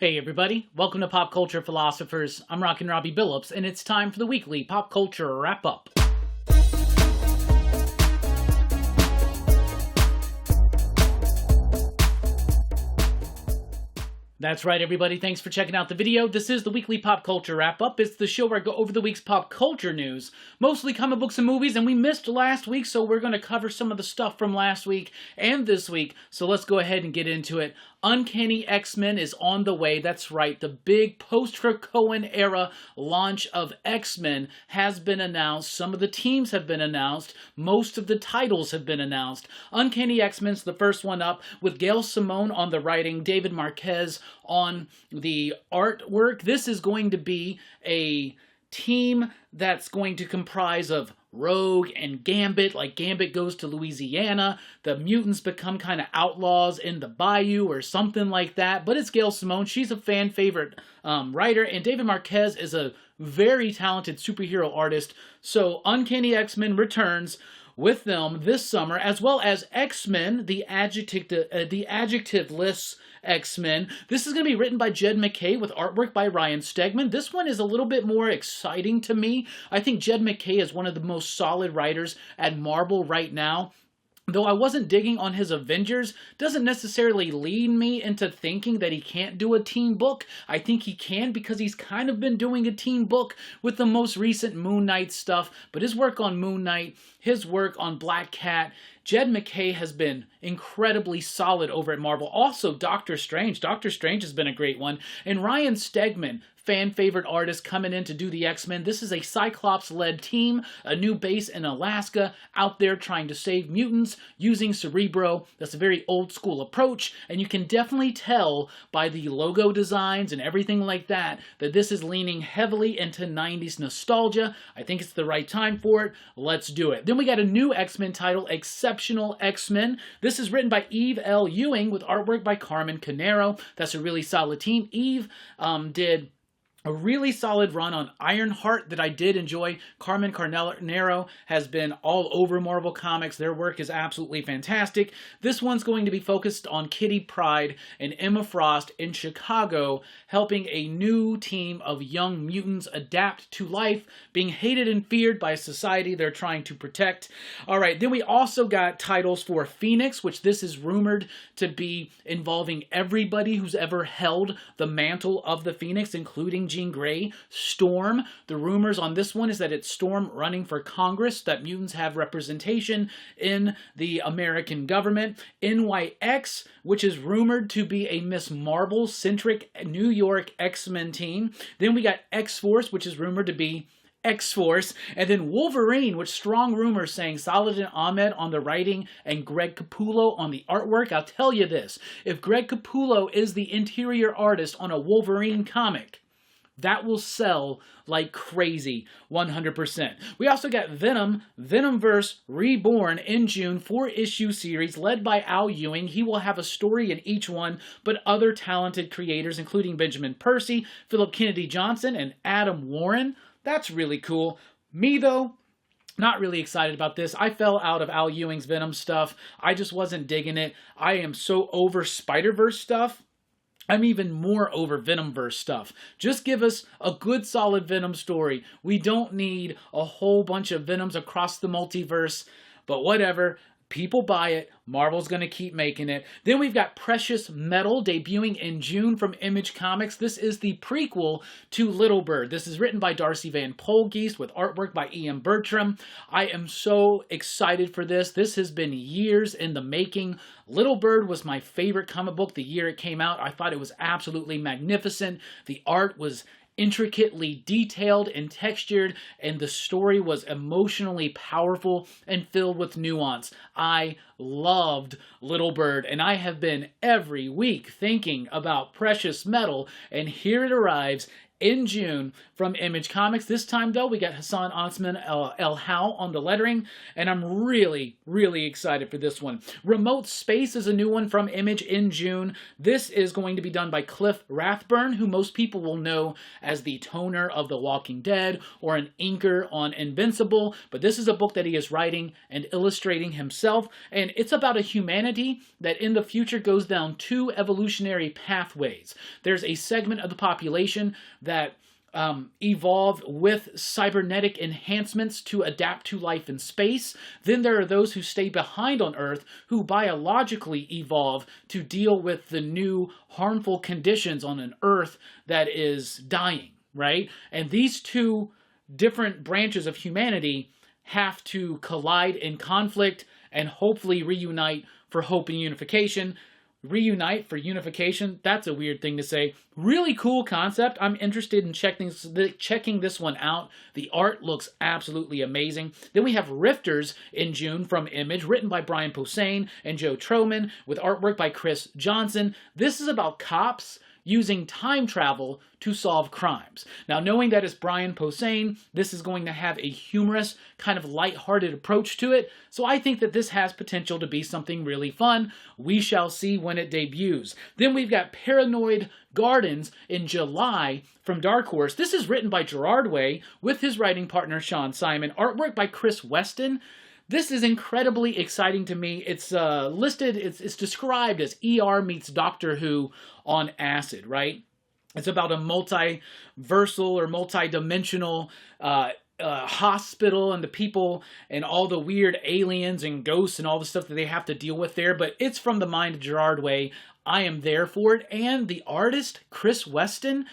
Hey everybody, welcome to Pop Culture Philosophers. I'm Rockin Robbie Billups, and it's time for the weekly Pop Culture Wrap-Up. That's right, everybody. Thanks for checking out the video. This is the weekly Pop Culture Wrap-Up. It's the show where I go over the week's pop culture news, mostly comic books and movies, and we missed last week, so we're going to cover some of the stuff from last week and this week. So let's go ahead and get into it. Uncanny X-Men is on the way. That's right. The big post-Krakoan era launch of X-Men has been announced. Some of the teams have been announced. Most of the titles have been announced. Uncanny X-Men's the first one up, with Gail Simone on the writing, David Marquez on the artwork. This is going to be a team that's going to comprise of Rogue and Gambit. Like, Gambit goes to Louisiana, the mutants become kind of outlaws in the bayou or something like that, but it's Gail Simone. She's a fan favorite writer, and David Marquez is a very talented superhero artist. So Uncanny X-Men returns with them this summer, as well as X-Men, the adjectiveless X-Men. This is going to be written by Jed MacKay with artwork by Ryan Stegman. This one is a little bit more exciting to me. I think Jed MacKay is one of the most solid writers at Marvel right now. Though I wasn't digging on his Avengers, doesn't necessarily lead me into thinking that he can't do a teen book. I think he can, because he's kind of been doing a teen book with the most recent Moon Knight stuff. But his work on Moon Knight, his work on Black Cat, Jed MacKay has been incredibly solid over at Marvel. Also, Doctor Strange. Doctor Strange has been a great one. And Ryan Stegman, fan favorite artist, coming in to do the X-Men. This is a Cyclops-led team, a new base in Alaska, out there trying to save mutants using Cerebro. That's a very old school approach, and you can definitely tell by the logo designs and everything like that that this is leaning heavily into 90s nostalgia. I think it's the right time for it. Let's do it. Then we got a new X-Men title, Exceptional X-Men. This is written by Eve L. Ewing with artwork by Carmen Canero. That's a really solid team. Eve did a really solid run on Ironheart that I did enjoy. Carmen Carnero has been all over Marvel Comics. Their work is absolutely fantastic. This one's going to be focused on Kitty Pryde and Emma Frost in Chicago, helping a new team of young mutants adapt to life, being hated and feared by a society they're trying to protect. All right, then we also got titles for Phoenix, which this is rumored to be involving everybody who's ever held the mantle of the Phoenix, including Jean Grey. Storm, the rumors on this one is that it's Storm running for Congress, that mutants have representation in the American government. NYX, which is rumored to be a Miss Marvel-centric New York X-Men team. Then we got X-Force, which is rumored to be X-Force, and then Wolverine, with strong rumors saying Saladin Ahmed on the writing and Greg Capullo on the artwork. I'll tell you this, if Greg Capullo is the interior artist on a Wolverine comic, that will sell like crazy, 100%. We also got Venom, Venomverse Reborn in June, 4-issue series led by Al Ewing. He will have a story in each one, but other talented creators, including Benjamin Percy, Philip Kennedy Johnson, and Adam Warren. That's really cool. Me, though, not really excited about this. I fell out of Al Ewing's Venom stuff. I just wasn't digging it. I am so over Spider-Verse stuff. I'm even more over Venomverse stuff. Just give us a good solid Venom story. We don't need a whole bunch of Venoms across the multiverse, but whatever. People buy it. Marvel's going to keep making it. Then we've got Precious Metal debuting in June from Image Comics. This is the prequel to Little Bird. This is written by Darcy Van Polgeest with artwork by Ian Bertram. I am so excited for this. This has been years in the making. Little Bird was my favorite comic book the year it came out. I thought it was absolutely magnificent. The art was intricately detailed and textured, and the story was emotionally powerful and filled with nuance. I loved Little Bird, and I have been every week thinking about Precious Metal, and here it arrives in June from Image Comics. This time, though, we got Hassan Osman El Hal on the lettering, and I'm really, really excited for this one. Remote Space is a new one from Image in June. This is going to be done by Cliff Rathburn, who most people will know as the toner of The Walking Dead or an inker on Invincible, but this is a book that he is writing and illustrating himself, and it's about a humanity that in the future goes down two evolutionary pathways. There's a segment of the population that evolve with cybernetic enhancements to adapt to life in space. Then there are those who stay behind on Earth who biologically evolve to deal with the new harmful conditions on an Earth that is dying, right? And these two different branches of humanity have to collide in conflict and hopefully reunite for hope and unification. Reunite for unification, that's a weird thing to say. Really cool concept. I'm interested in checking this one out. The art looks absolutely amazing. Then we have Rifters in June from Image, written by Brian Posehn and Joe Troman, with artwork by Chris Johnson. This is about cops using time travel to solve crimes. Now, knowing that it's Brian Posehn, this is going to have a humorous, kind of lighthearted approach to it, so I think that this has potential to be something really fun. We shall see when it debuts. Then we've got Paranoid Gardens in July from Dark Horse. This is written by Gerard Way with his writing partner Sean Simon, artwork by Chris Weston. This is incredibly exciting to me. It's it's described as ER meets Doctor Who on acid, right? It's about a multiversal or multi-dimensional hospital and the people and all the weird aliens and ghosts and all the stuff that they have to deal with there. But it's from the mind of Gerard Way. I am there for it. And the artist, Chris Weston,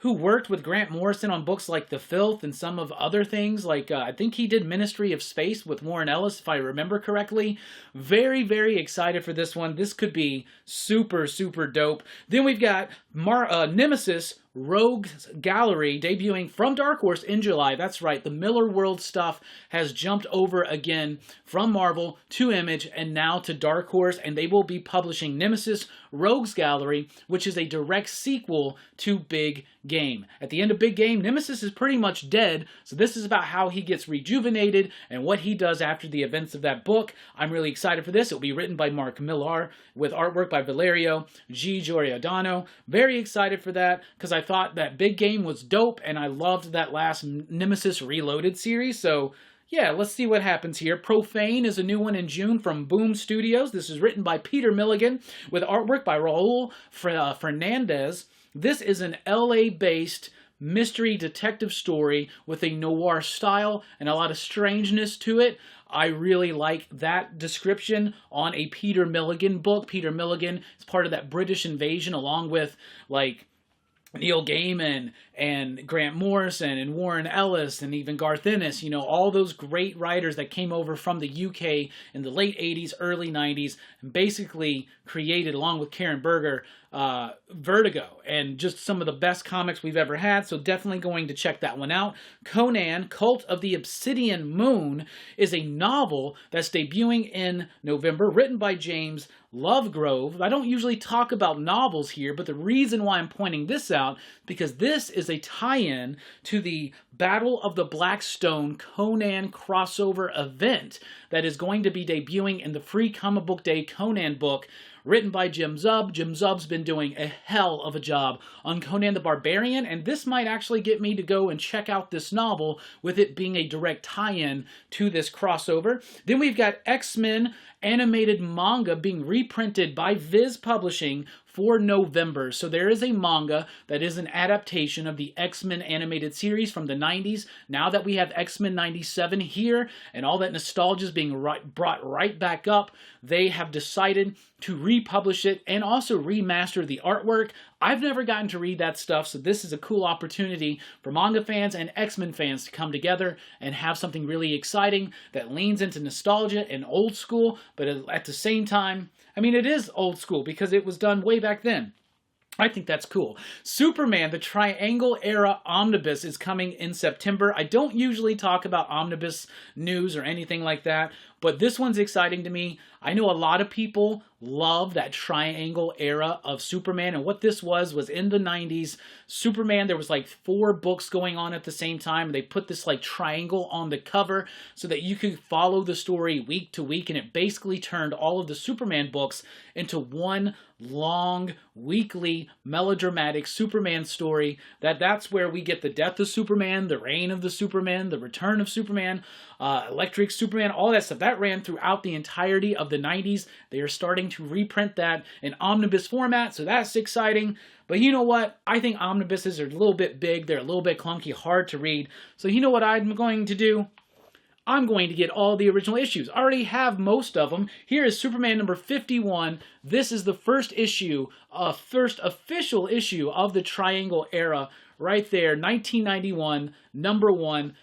who worked with Grant Morrison on books like The Filth and some of other things, like I think he did Ministry of Space with Warren Ellis, if I remember correctly. Very, very excited for this one. This could be super, super dope. Then we've got Nemesis Rogues Gallery debuting from Dark Horse in July. That's right, the Miller World stuff has jumped over again from Marvel to Image and now to Dark Horse, and they will be publishing Nemesis Rogues Gallery, which is a direct sequel to Big Game. At the end of Big Game, Nemesis is pretty much dead, so this is about how he gets rejuvenated and what he does after the events of that book. I'm really excited for this. It will be written by Mark Millar with artwork by Valerio G. Giordano. Very excited for that because I thought that Big Game was dope and I loved that last Nemesis Reloaded series, so yeah, let's see what happens here. Profane is a new one in June from Boom Studios. This is written by Peter Milligan with artwork by Raul Fernandez. This is an LA-based mystery detective story with a noir style and a lot of strangeness to it. I really like that description on a Peter Milligan book. Peter Milligan is part of that British invasion along with, like, Neil Gaiman and Grant Morrison and Warren Ellis and even Garth Ennis, you know, all those great writers that came over from the UK in the late 80s, early 90s, and basically created, along with Karen Berger, Vertigo, and just some of the best comics we've ever had, so definitely going to check that one out. Conan, Cult of the Obsidian Moon, is a novel that's debuting in November, written by James Lovegrove. I don't usually talk about novels here, but the reason why I'm pointing this out is because this is a tie-in to the Battle of the Blackstone Conan crossover event that is going to be debuting in the Free Comic Book Day Conan book, written by Jim Zub. Jim Zub's been doing a hell of a job on Conan the Barbarian, and this might actually get me to go and check out this novel with it being a direct tie-in to this crossover. Then we've got X-Men animated manga being reprinted by Viz Publishing for November. So there is a manga that is an adaptation of the X-Men animated series from the 90s. Now that we have X-Men 97 here and all that nostalgia is being brought right back up, they have decided to republish it and also remaster the artwork. I've never gotten to read that stuff, so this is a cool opportunity for manga fans and X-Men fans to come together and have something really exciting that leans into nostalgia and old school, but at the same time, I mean, it is old school because it was done way back then. I think that's cool. Superman, the Triangle Era Omnibus, is coming in September. I don't usually talk about omnibus news or anything like that, but this one's exciting to me. I know a lot of people love that triangle era of Superman, and what this was in the 90s, Superman, there was like 4 books going on at the same time, and they put this like triangle on the cover so that you could follow the story week to week, and it basically turned all of the Superman books into one long, weekly, melodramatic Superman story. That's where we get the death of Superman, the reign of the Superman, the return of Superman, Electric Superman, all that stuff. That ran throughout the entirety of the 90s. They are starting to reprint that in omnibus format, so that's exciting. But you know what? I think omnibuses are a little bit big. They're a little bit clunky, hard to read. So you know what I'm going to do? I'm going to get all the original issues. I already have most of them. Here is Superman number 51. This is the first issue, first official issue of the Triangle era. Right there, 1991, number 1.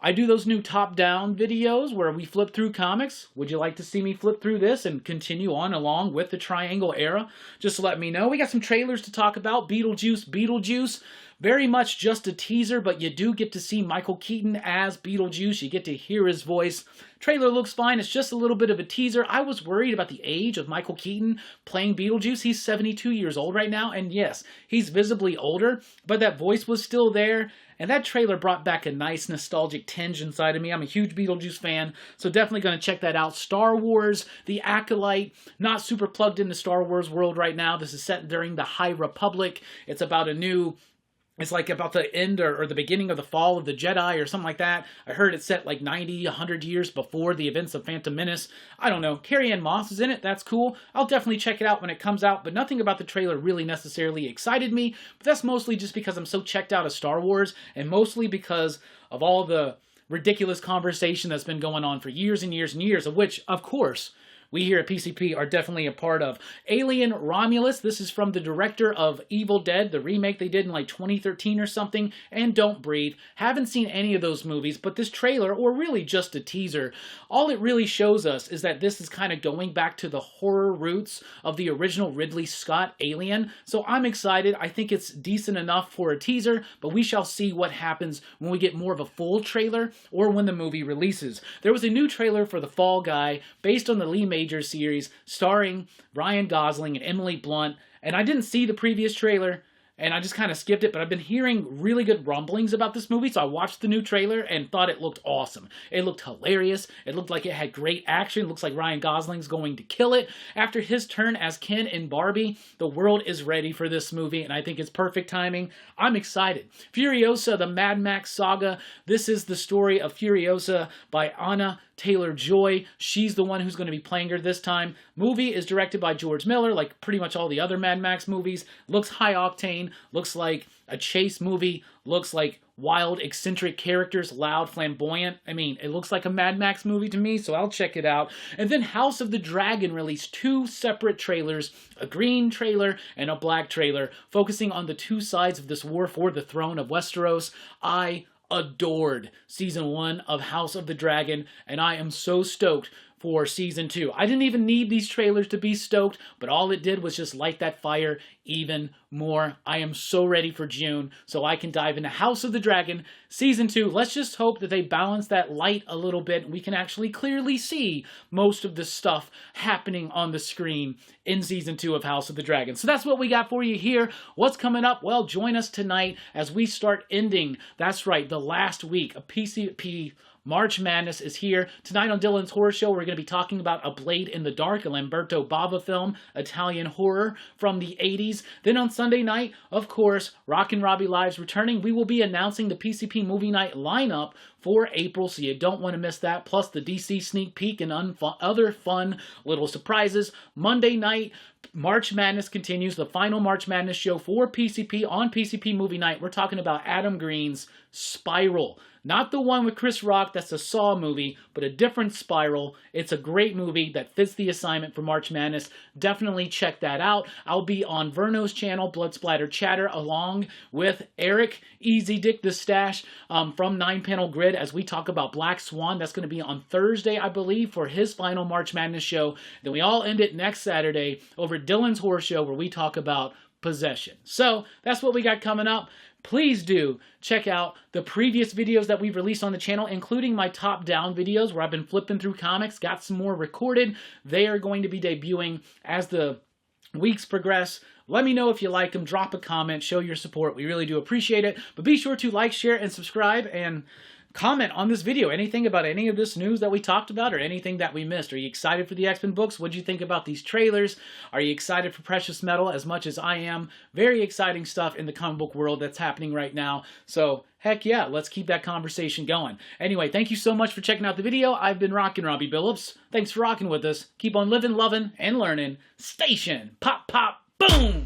I do those new top-down videos where we flip through comics. Would you like to see me flip through this and continue on along with the Triangle era? Just let me know. We got some trailers to talk about. Beetlejuice. Very much just a teaser, but you do get to see Michael Keaton as Beetlejuice. You get to hear his voice. Trailer looks fine. It's just a little bit of a teaser. I was worried about the age of Michael Keaton playing Beetlejuice. He's 72 years old right now, and yes, he's visibly older, but that voice was still there. And that trailer brought back a nice nostalgic tinge inside of me. I'm a huge Beetlejuice fan, so definitely going to check that out. Star Wars, The Acolyte, not super plugged into Star Wars world right now. This is set during the High Republic. It's about it's like about the end or the beginning of the fall of the Jedi or something like that. I heard it's set like 90, 100 years before the events of Phantom Menace. I don't know. Carrie-Anne Moss is in it. That's cool. I'll definitely check it out when it comes out, but nothing about the trailer really necessarily excited me. But that's mostly just because I'm so checked out of Star Wars, and mostly because of all the ridiculous conversation that's been going on for years and years and years, of which, of course, we here at PCP are definitely a part of. Alien Romulus, this is from the director of Evil Dead, the remake they did in like 2013 or something, and Don't Breathe. Haven't seen any of those movies, but this trailer, or really just a teaser, all it really shows us is that this is kind of going back to the horror roots of the original Ridley Scott Alien. So I'm excited. I think it's decent enough for a teaser, but we shall see what happens when we get more of a full trailer or when the movie releases. There was a new trailer for The Fall Guy based on the Lee Majors series starring Ryan Gosling and Emily Blunt, and I didn't see the previous trailer and I just kind of skipped it, but I've been hearing really good rumblings about this movie, so I watched the new trailer and thought it looked awesome. It looked hilarious. It looked like it had great action. It looks like Ryan Gosling's going to kill it. After his turn as Ken in Barbie, the world is ready for this movie, and I think it's perfect timing. I'm excited. Furiosa, the Mad Max saga. This is the story of Furiosa by Anna Taylor-Joy. She's the one who's going to be playing her this time. Movie is directed by George Miller, like pretty much all the other Mad Max movies. Looks high octane, looks like a chase movie, looks like wild, eccentric characters, loud, flamboyant. I mean, it looks like a Mad Max movie to me, so I'll check it out. And then House of the Dragon released 2 separate trailers, a green trailer and a black trailer, focusing on the 2 sides of this war for the throne of Westeros. I adored season 1 of House of the Dragon, and I am so stoked for season 2. I didn't even need these trailers to be stoked, but all it did was just light that fire even more. I am so ready for June so I can dive into House of the Dragon season 2. Let's just hope that they balance that light a little bit and we can actually clearly see most of the stuff happening on the screen in season 2 of House of the Dragon. So that's what we got for you here. What's coming up? Well, join us tonight as we start ending, that's right, the last week of PCP March Madness is here. Tonight on Dylan's Horror Show, we're going to be talking about A Blade in the Dark, a Lamberto Bava film, Italian horror from the 80s. Then on Sunday night, of course, Rockin Robbie Live's returning. We will be announcing the PCP Movie Night lineup for April, so you don't want to miss that, plus the DC sneak peek and other fun little surprises. Monday night, March Madness continues, the final March Madness show for PCP on PCP Movie Night. We're talking about Adam Green's Spiral. Not the one with Chris Rock, that's a Saw movie, but a different Spiral. It's a great movie that fits the assignment for March Madness. Definitely check that out. I'll be on Verno's channel, Blood Splatter Chatter, along with Eric, Easy Dick the Stash from 9 Panel Grid as we talk about Black Swan. That's going to be on Thursday, I believe, for his final March Madness show. Then we all end it next Saturday over Dylan's Horror Show where we talk about possession. So that's what we got coming up. Please do check out the previous videos that we've released on the channel, including my top-down videos where I've been flipping through comics, got some more recorded. They are going to be debuting as the weeks progress. Let me know if you like them. Drop a comment. Show your support. We really do appreciate it. But be sure to like, share, and subscribe, and comment on this video. Anything about any of this news that we talked about or anything that we missed. Are you excited for the X-Men books? What do you think about these trailers? Are you excited for Precious Metal as much as I am? Very exciting stuff in the comic book world that's happening right now. So, heck yeah, let's keep that conversation going. Anyway, thank you so much for checking out the video. I've been Rockin Robbie Billups. Thanks for rocking with us. Keep on living, loving, and learning. Station. Pop, pop, boom!